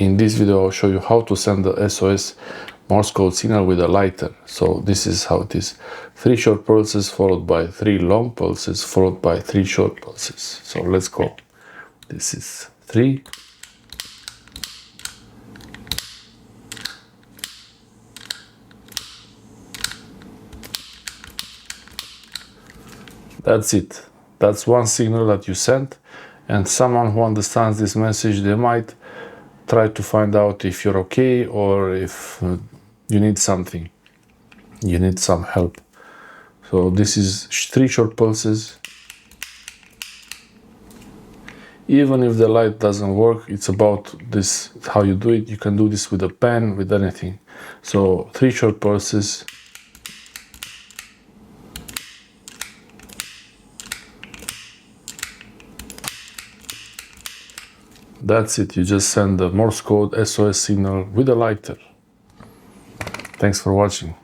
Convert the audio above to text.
In this video I'll show you how to send the SOS Morse code signal with a lighter. So this is how it is. 3 short pulses followed by 3 long pulses followed by 3 short pulses. So let's go. This is 3. That's it. That's one signal that you sent, and someone who understands this message, they might try to find out if you're okay or if you need something, you need some help. So this is 3 short pulses. Even if the light doesn't work, it's about this, how you do it. You can do this with a pen, with anything. So 3 short pulses. That's it. You just send the Morse code SOS signal with a lighter. Thanks for watching.